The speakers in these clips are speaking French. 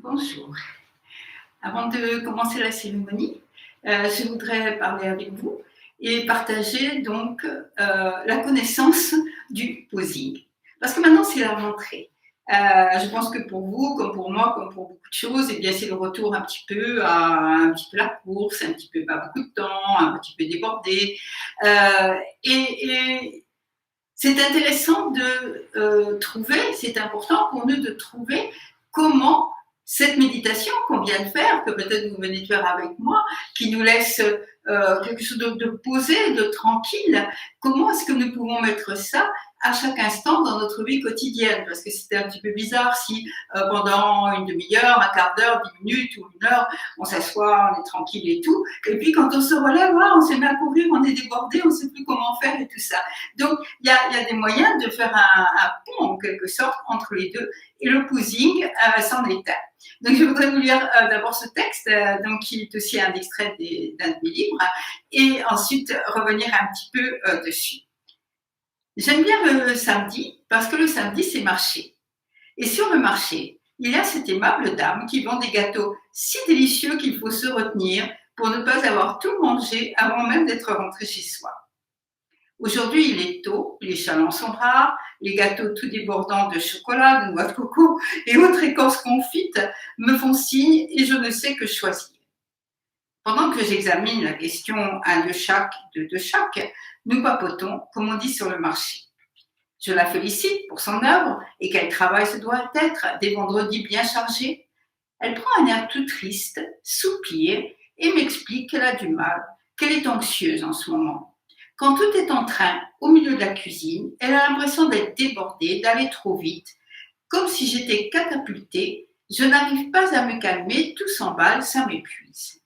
Bonjour. Avant de commencer la cérémonie, je voudrais parler avec vous et partager donc la connaissance du posing. Parce que maintenant, c'est la rentrée. Je pense que pour vous, comme pour moi, comme pour beaucoup de choses, eh bien, c'est le retour un petit peu à un petit peu la course, un petit peu pas beaucoup de temps, un petit peu débordé. Et c'est intéressant de trouver, c'est important pour nous de trouver comment cette méditation qu'on vient de faire, que peut-être vous venez de faire avec moi, qui nous laisse quelque chose de posé, de tranquille, comment est-ce que nous pouvons mettre ça à chaque instant dans notre vie quotidienne? Parce que c'était un petit peu bizarre si pendant une demi-heure, un quart d'heure, 10 minutes ou une heure, on s'assoit, on est tranquille et tout, et puis quand on se relève, on se met à courir, on est débordé, on ne sait plus comment faire et tout ça. Donc, il y a des moyens de faire un pont, en quelque sorte, entre les deux. Et le posing c'en est un. Donc, je voudrais vous lire d'abord ce texte, donc, qui est aussi un extrait d'un de mes livres, et ensuite revenir un petit peu dessus. J'aime bien le samedi, parce que le samedi, c'est marché. Et sur le marché, il y a cette aimable dame qui vend des gâteaux si délicieux qu'il faut se retenir pour ne pas avoir tout mangé avant même d'être rentré chez soi. Aujourd'hui, il est tôt, les chalands sont rares, les gâteaux tout débordants de chocolat, de noix de coco et autres écorces confites me font signe et je ne sais que choisir. Pendant que j'examine la question un de chaque, deux de chaque, nous papotons, comme on dit sur le marché. Je la félicite pour son œuvre et quel travail ce doit être, des vendredis bien chargés. Elle prend un air tout triste, soupire et m'explique qu'elle a du mal, qu'elle est anxieuse en ce moment. Quand tout est en train, au milieu de la cuisine, elle a l'impression d'être débordée, d'aller trop vite. Comme si j'étais catapultée, je n'arrive pas à me calmer, tout s'emballe, ça m'épuise.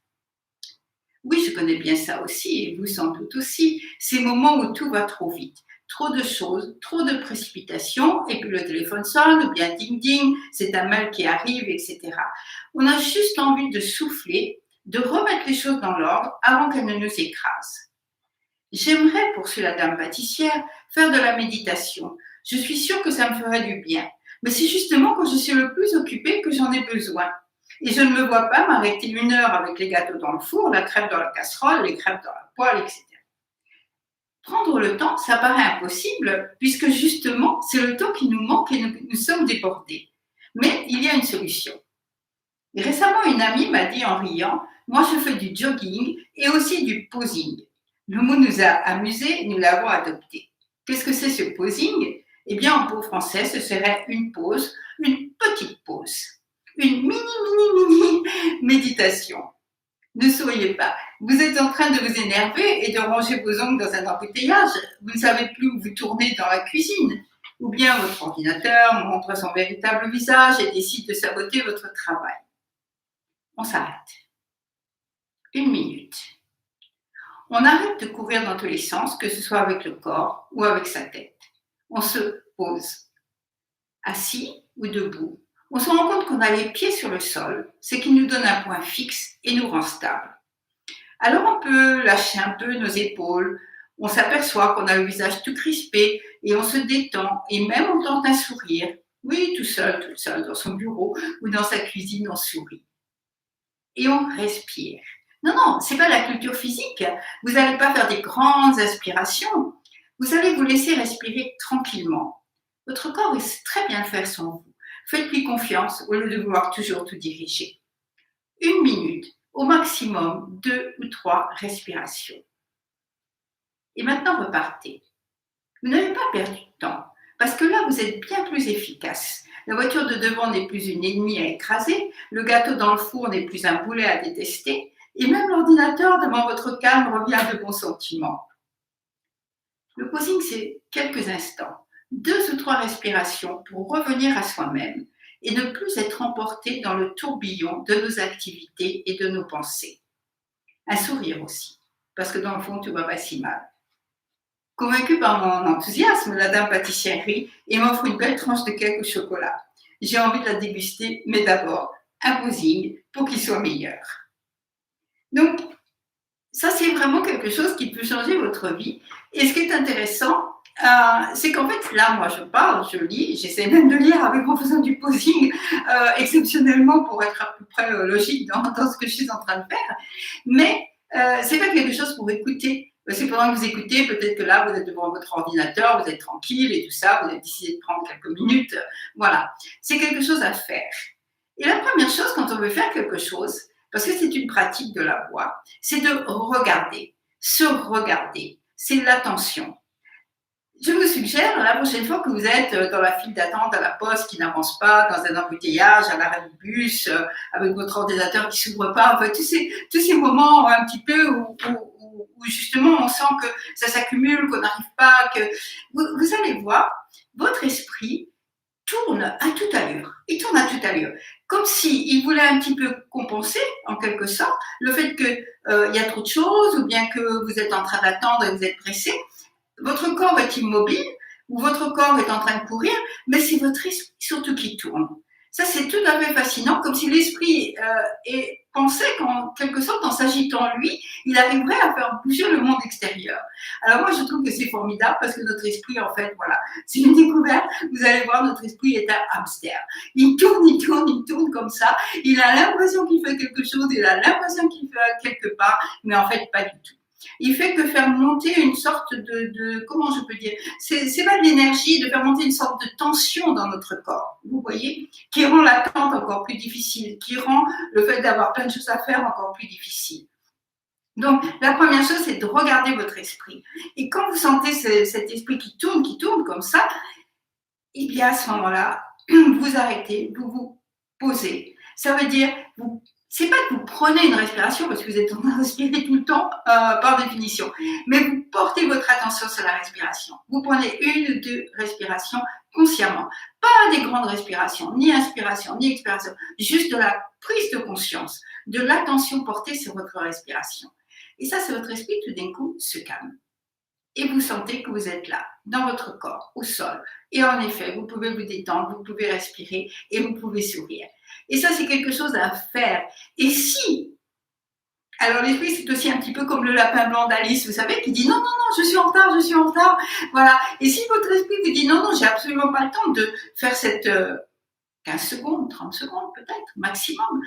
Oui, je connais bien ça aussi, et vous sans doute aussi, ces moments où tout va trop vite. Trop de choses, trop de précipitations, et puis le téléphone sonne, ou bien ding ding, c'est un mail qui arrive, etc. On a juste envie de souffler, de remettre les choses dans l'ordre avant qu'elles ne nous écrasent. J'aimerais, poursuit la dame pâtissière, faire de la méditation. Je suis sûre que ça me ferait du bien. Mais c'est justement quand je suis le plus occupée que j'en ai besoin. Et je ne me vois pas m'arrêter une heure avec les gâteaux dans le four, la crêpe dans la casserole, les crêpes dans la poêle, etc. Prendre le temps, ça paraît impossible, puisque justement, c'est le temps qui nous manque et nous sommes débordés. Mais il y a une solution. Et récemment, une amie m'a dit en riant, moi je fais du jogging et aussi du posing. Le mot nous a amusés, nous l'avons adopté. Qu'est-ce que c'est ce posing? Eh bien, en pot français, ce serait une pause, une petite pause, une mini méditation. Ne souriez pas, vous êtes en train de vous énerver et de ranger vos ongles dans un embouteillage. Vous ne savez plus où vous tournez dans la cuisine. Ou bien votre ordinateur montre son véritable visage et décide de saboter votre travail. On s'arrête. 1 minute. On arrête de courir dans tous les sens, que ce soit avec le corps ou avec sa tête. On se pose. Assis ou debout, on se rend compte qu'on a les pieds sur le sol, ce qui nous donne un point fixe et nous rend stable. Alors on peut lâcher un peu nos épaules, on s'aperçoit qu'on a le visage tout crispé et on se détend et même on tente un sourire. Oui, tout seul, dans son bureau ou dans sa cuisine, on sourit. Et on respire. Non, c'est pas la culture physique. Vous n'allez pas faire des grandes aspirations. Vous allez vous laisser respirer tranquillement. Votre corps sait très bien faire sans vous. Faites-lui confiance au lieu de vouloir toujours tout diriger. 1 minute, au maximum 2 ou 3 respirations. Et maintenant, repartez. Vous n'avez pas perdu de temps, parce que là, vous êtes bien plus efficace. La voiture de devant n'est plus une ennemie à écraser, le gâteau dans le four n'est plus un boulet à détester, et même l'ordinateur devant votre calme revient de bons sentiments. Le posing, c'est quelques instants, 2 ou 3 respirations pour revenir à soi-même et ne plus être emporté dans le tourbillon de nos activités et de nos pensées. Un sourire aussi, parce que dans le fond, tout va pas si mal. Convaincue par mon enthousiasme, la dame pâtissière rit et m'offre une belle tranche de cake au chocolat. J'ai envie de la déguster, mais d'abord, un posing pour qu'il soit meilleur. Donc, ça, c'est vraiment quelque chose qui peut changer votre vie. Et ce qui est intéressant, C'est qu'en fait, là, moi, je parle, je lis, j'essaie même de lire avec en faisant du posing, exceptionnellement pour être à peu près logique dans ce que je suis en train de faire. Mais c'est pas quelque chose pour écouter. C'est pendant que vous écoutez, peut-être que là, vous êtes devant votre ordinateur, vous êtes tranquille et tout ça, vous avez décidé de prendre quelques minutes. Voilà. C'est quelque chose à faire. Et la première chose, quand on veut faire quelque chose, parce que c'est une pratique de la voix, c'est de regarder, se regarder. C'est l'attention. Je vous suggère, la prochaine fois que vous êtes dans la file d'attente à la poste qui n'avance pas, dans un embouteillage, à l'arrêt du bus, avec votre ordinateur qui s'ouvre pas, enfin, tous ces moments un petit peu où justement on sent que ça s'accumule, qu'on n'arrive pas, que vous allez voir, votre esprit tourne à toute allure. Il tourne à toute allure. Comme s'il voulait un petit peu compenser, en quelque sorte, le fait qu'il y a trop de choses, ou bien que vous êtes en train d'attendre et que vous êtes pressé. Votre corps est immobile ou votre corps est en train de courir, mais c'est votre esprit surtout qui tourne. Ça, c'est tout à fait fascinant, comme si l'esprit pensait qu'en quelque sorte, en s'agitant lui, il arriverait à faire bouger le monde extérieur. Alors moi, je trouve que c'est formidable parce que notre esprit, en fait, voilà, c'est une découverte. Vous allez voir, notre esprit est un hamster. Il tourne, il tourne, il tourne comme ça. Il a l'impression qu'il fait quelque chose, il a l'impression qu'il fait quelque part, mais en fait, pas du tout. Il fait que faire monter une sorte comment je peux dire, c'est pas de l'énergie, de faire monter une sorte de tension dans notre corps, vous voyez, qui rend l'attente encore plus difficile, qui rend le fait d'avoir plein de choses à faire encore plus difficile. Donc, la première chose, c'est de regarder votre esprit. Et quand vous sentez cet esprit qui tourne comme ça, et bien à ce moment-là, vous arrêtez, vous vous posez. Ça veut dire, c'est pas que vous prenez une respiration parce que vous êtes en train de respirer tout le temps par définition, mais vous portez votre attention sur la respiration. Vous prenez une ou deux respirations consciemment, pas des grandes respirations, ni inspiration, ni expiration, juste de la prise de conscience, de l'attention portée sur votre respiration. Et ça, c'est votre esprit tout d'un coup se calme. Et vous sentez que vous êtes là, dans votre corps, au sol. Et en effet, vous pouvez vous détendre, vous pouvez respirer et vous pouvez sourire. Et ça, c'est quelque chose à faire. Et si, alors l'esprit, c'est aussi un petit peu comme le lapin blanc d'Alice, vous savez, qui dit non, non, non, je suis en retard, je suis en retard. Voilà. Et si votre esprit vous dit non, non, j'ai absolument pas le temps de faire cette 15 secondes, 30 secondes peut-être, maximum,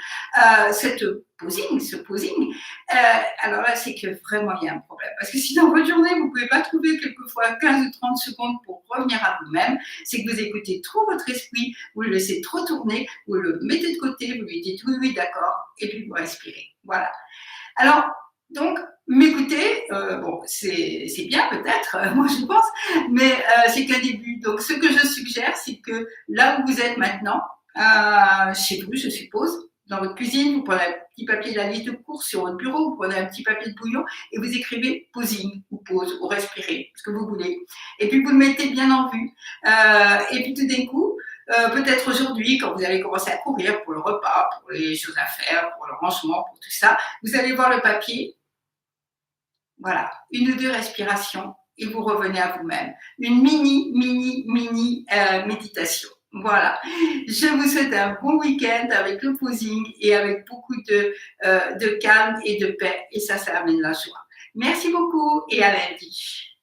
ce posing, alors là, c'est que vraiment, il y a un problème. Parce que si dans votre journée, vous ne pouvez pas trouver quelquefois 15 ou 30 secondes pour revenir à vous-même, c'est que vous écoutez trop votre esprit, vous le laissez trop tourner, vous le mettez de côté, vous lui dites oui, oui, d'accord, et puis vous respirez. Voilà. Alors, donc, m'écouter, bon, c'est bien peut-être, moi je pense, mais c'est qu'un début. Donc, ce que je suggère, c'est que là où vous êtes maintenant, chez vous, je suppose, dans votre cuisine, vous prenez un petit papier de la liste de courses sur votre bureau, vous prenez un petit papier de bouillon et vous écrivez posing ou pause ou respirez, ce que vous voulez. Et puis vous le mettez bien en vue. Et puis tout d'un coup, peut-être aujourd'hui, quand vous allez commencer à courir pour le repas, pour les choses à faire, pour le rangement, pour tout ça, vous allez voir le papier. Voilà, une ou deux respirations et vous revenez à vous-même. Une mini méditation. Voilà. Je vous souhaite un bon week-end avec le posing et avec beaucoup de calme et de paix. Et ça amène la joie. Merci beaucoup et à lundi.